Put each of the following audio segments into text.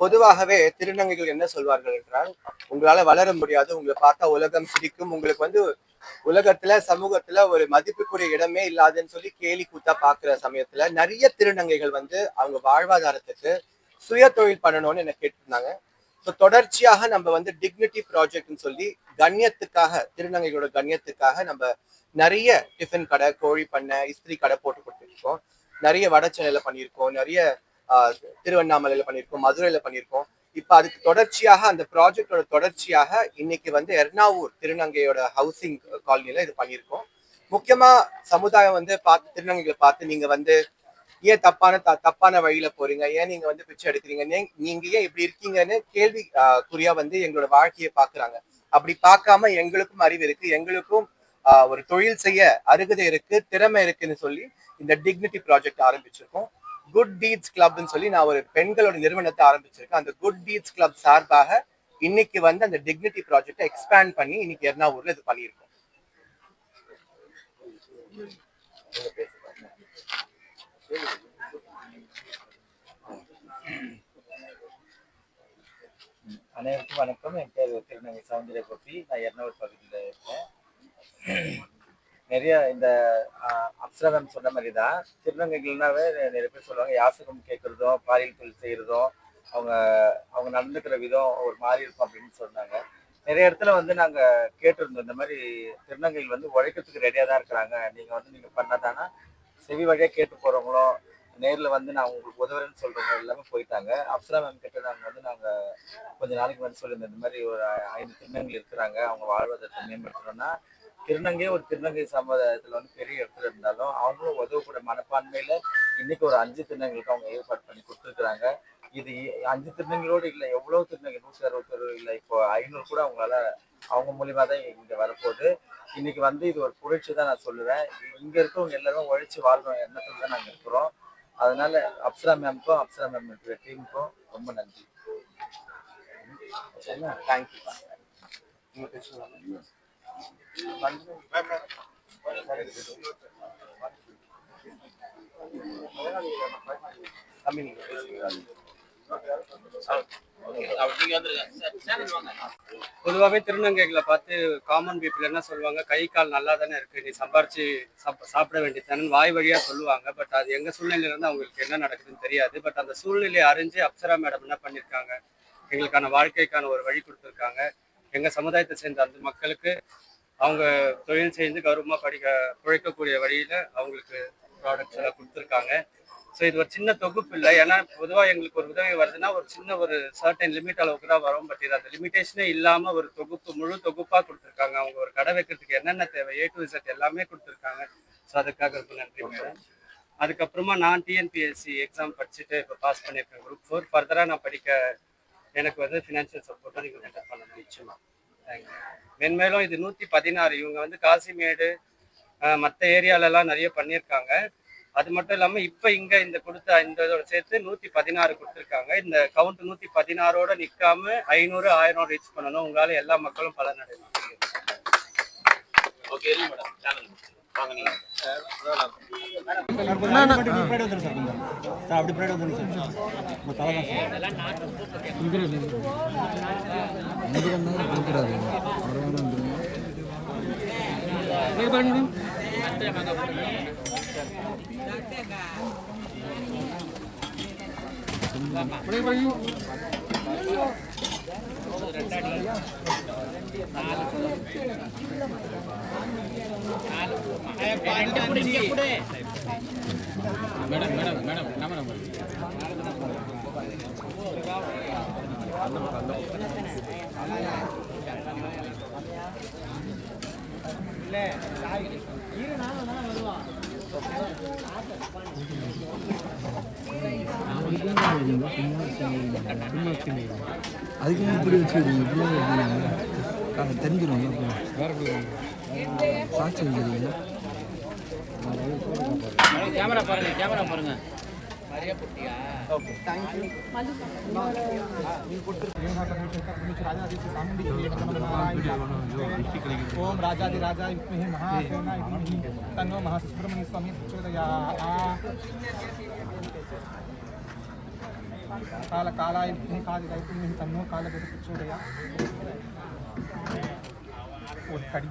பொதுவாகவே திருநங்கைகள் என்ன சொல்வார்கள் என்றால், உங்களால வளர முடியாது, உங்களை பார்த்தா உலகம் சிரிக்கும், உங்களுக்கு வந்து உலகத்துல சமூகத்துல ஒரு மதிப்புக்குரிய இடமே இல்லாதுன்னு சொல்லி கேலி கூத்தா பாக்குற சமயத்துல நிறைய திருநங்கைகள் வந்து அவங்க வாழ்வாதாரத்துக்கு சுய தொழில் பண்ணணும்னு என்ன கேட்டிருந்தாங்க. ஸோ தொடர்ச்சியாக நம்ம வந்து டிக்னிட்டி ப்ராஜெக்ட்னு சொல்லி கண்ணியத்துக்காக, திருநங்கைகளோட கண்ணியத்துக்காக நம்ம நிறைய டிஃபன் கடை, கோழி பண்ணை, இஸ்திரி கடை போட்டு கொடுத்துருக்கோம். நிறைய வட சென்னையில பண்ணியிருக்கோம், நிறைய திருவண்ணாமலையில பண்ணியிருக்கோம், மதுரையில பண்ணியிருக்கோம். இப்ப அதுக்கு தொடர்ச்சியாக அந்த ப்ராஜெக்டோட தொடர்ச்சியாக இன்னைக்கு வந்து எர்ணாவூர் திருநங்கையோட ஹவுசிங் காலனில இது பண்ணியிருக்கோம். முக்கியமா சமுதாயம் வந்து பார்த்து திருநங்கைகளை பார்த்து நீங்க வந்து ஏன் தப்பான வழியில போறீங்க, ஏன் நீங்க வந்து பிச்சை எடுக்கிறீங்க, நீங்க ஏன் இப்படி இருக்கீங்கன்னு கேள்வி குறியா வந்து எங்களோட வாழ்க்கையை பாக்குறாங்க. அப்படி பார்க்காம எங்களுக்கும் அறிவு இருக்கு, எங்களுக்கும் ஒரு தொழில் செய்ய அருகதை இருக்கு, திறமை இருக்குன்னு சொல்லி இந்த டிக்னிட்டி ப்ராஜெக்ட் ஆரம்பிச்சிருக்கோம். குட் டீட்ஸ் கிளப்னு சொல்லி நான் ஒரு பெண்களோட நிறுவனத்தை ஆரம்பிச்சிருக்கேன். அந்த குட் டீட்ஸ் கிளப் சார்பாக இன்னைக்கு வந்து அந்த டிக்னிட்டி ப்ராஜெக்டை எக்ஸ்பேண்ட் பண்ணி இன்னைக்கு எர்ணாவூர்ல இது பண்ணியிருக்கோம். அனைவருக்கும் வணக்கம். என் பேர் திருநங்கை சௌந்தர்ய கோபி. நான் எர்ணாவூர் பகுதியில் இருக்கேன். நிறைய இந்த அப்சரா மேம் சொன்ன மாதிரி தான் திருநங்கைகள்னாவே நிறைய பேர் சொல்லுவாங்க, யாசகம் கேட்குறதும் பாலியல் தொழில் செய்கிறதும் அவங்க நடந்துக்கிற விதம் ஒரு மாதிரி இருக்கும் அப்படின்னு சொன்னாங்க. நிறைய இடத்துல வந்து நாங்கள் கேட்டிருந்தோம், இந்த மாதிரி திருநங்கைகள் வந்து உழைக்கிறதுக்கு ரெடியாக தான் இருக்கிறாங்க, நீங்கள் பண்ணாதானா செவி வழியாக கேட்டு போகிறவங்களும் நேரில் வந்து நான் உங்களுக்கு உதவுறேன்னு சொல்கிறவங்க எல்லாமே போயிட்டாங்க. அப்சரா மேம் கிட்ட நாங்கள் கொஞ்சம் நாளைக்கு வந்து சொல்லியிருந்தோம், இந்த மாதிரி ஒரு 5 திருநங்கைகள் இருக்கிறாங்க, அவங்க வாழ்வாதாரத்தை மேம்படுத்தணும்னா ஒரு திருநங்கை சமுதாயத்தில் வந்து பெரிய இடத்துல இருந்தாலும் அவங்களும் உதவக்கூடிய மனப்பான்மையில இன்னைக்கு ஒரு 5 திருநங்கைகளுக்கு அவங்க ஏற்பாடு பண்ணி கொடுத்துருக்குறாங்க. இது 5 திருநங்கைகளோடு இல்லை, எவ்வளோ திருநங்கை 160 இல்லை, இப்போ 500 கூட அவங்களால அவங்க மூலியமா தான் இங்க வரப்போகுது. இன்னைக்கு வந்து இது ஒரு புரட்சி தான் நான் சொல்லுவேன். இங்க இருக்கவங்க எல்லாரும் உழைச்சி வாழ்றோம் எண்ணத்துல தான் நாங்கள் இருக்கிறோம். அதனால அப்சரா மேம்க்கும் அப்சரா மேம் இருக்கிற டீமுக்கும் ரொம்ப நன்றி. தேங்க்யூ. பொதுவாகவே திருநங்கைகளை பார்த்து காமன் பீப்புள் என்ன சொல்லுவாங்க, கை கால் நல்லா தானே இருக்கு, நீ சம்பாரிச்சு சாப்பிட வேண்டியதானு வாய் வழியா சொல்லுவாங்க. பட் அது எங்க சூழ்நிலையில இருந்து அவங்களுக்கு என்ன நடக்குதுன்னு தெரியாது. பட் அந்த சூழ்நிலையை அறிஞ்சு அப்சரா மேடம் என்ன பண்ணியிருக்காங்க, எங்களுக்கான வாழ்க்கைக்கான ஒரு வழி கொடுத்துருக்காங்க. எங்க சமுதாயத்தை சேர்ந்த அந்த மக்களுக்கு அவங்க தொழில் செய்து கௌரவமாக பிழைக்கக்கூடிய வழியில் அவங்களுக்கு ப்ராடக்ட்ஸ் எல்லாம் கொடுத்துருக்காங்க. ஸோ இது ஒரு சின்ன தொகுப்பு இல்லை. ஏன்னா பொதுவாக எங்களுக்கு ஒரு உதவி வருதுன்னா ஒரு சின்ன ஒரு சர்டன் லிமிட் அளவுக்கு தான் வரும். பட் இது அந்த லிமிட்டேஷனே இல்லாமல் ஒரு தொகுப்பு, முழு தொகுப்பாக கொடுத்துருக்காங்க. அவங்க ஒரு கடை வைக்கிறதுக்கு என்னென்ன தேவை A to Z எல்லாமே கொடுத்துருக்காங்க. ஸோ அதுக்காக ரொம்ப நன்றி மேடம். அதுக்கப்புறமா நான் டிஎன்பிஎஸ்சி எக்ஸாம் படிச்சுட்டு இப்போ பாஸ் பண்ணியிருக்கேன் குரூப் 4. ஃபர்தராக நான் எனக்கு வந்து ஃபினான்ஷியல் சப்போர்ட்டாக நீங்கள் கண்டக்ட் பண்ண நிச்சயமா. தேங்க்யூ. மென்மேலும் இது 116 இவங்க வந்து காசிமேடு மற்ற ஏரியாலெல்லாம் நிறைய பண்ணியிருக்காங்க. அது மட்டும் இல்லாமல் இப்போ இங்கே இந்த கொடுத்த இந்த இதோட சேர்த்து 116 கொடுத்துருக்காங்க. இந்த கவுண்ட் 116ஓட நிற்காம 500 1000 ரீச் பண்ணணும். உங்களால் எல்லா மக்களும் பலனடையணும். ஓகே மேடம், சேனல் வாங்க நீங்க. மேடம் மேடம் மேடம் கேமரா இல்லை அதுக்கு இப்படி வச்சுருக்கீங்க, தெரிஞ்சிடும் சாட்சி வைக்கிறீங்க. கேமரா பாருங்க, கேமரா பாருங்க. ஓகே தேங்க்யூ ओम राजाधिराजाय विद्महे महासेनाय धीमहि तन्नो महासुब्रह्मण्य स्वामी प्रचोदयात् कालाय विद्महे कालिकाय धीमहि तन्नो कालभैरव प्रचोदयात् और कड़ी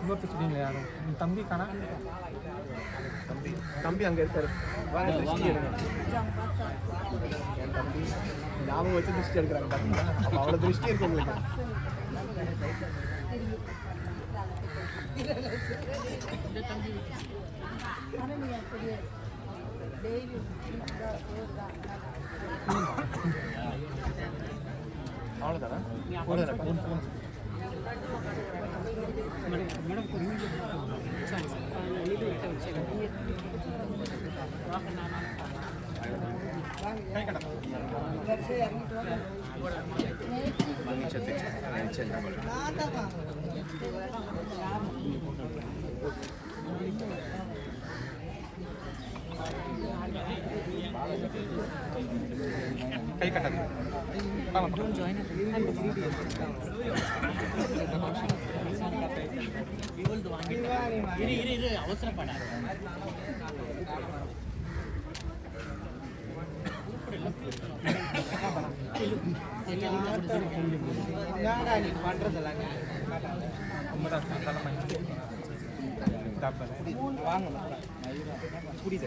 இன்னொரு சொல்லுங்களேன் யாரும் உன் தம்பி காணா தம்பி அங்க இருக்காரு வாங்க திருஷ்டி எடுங்க என் தம்பி ஞாபகம் வச்சு திருஷ்டி எடுக்கிறாங்க பாத்தீங்களா அப்ப அவ்வளவு திருஷ்டி இருக்கு உங்களுக்கு அவ்வளவுதானா கை கட்டாது அவசரப்படாது பண்றதெல்லாம் வாங்க புரியுது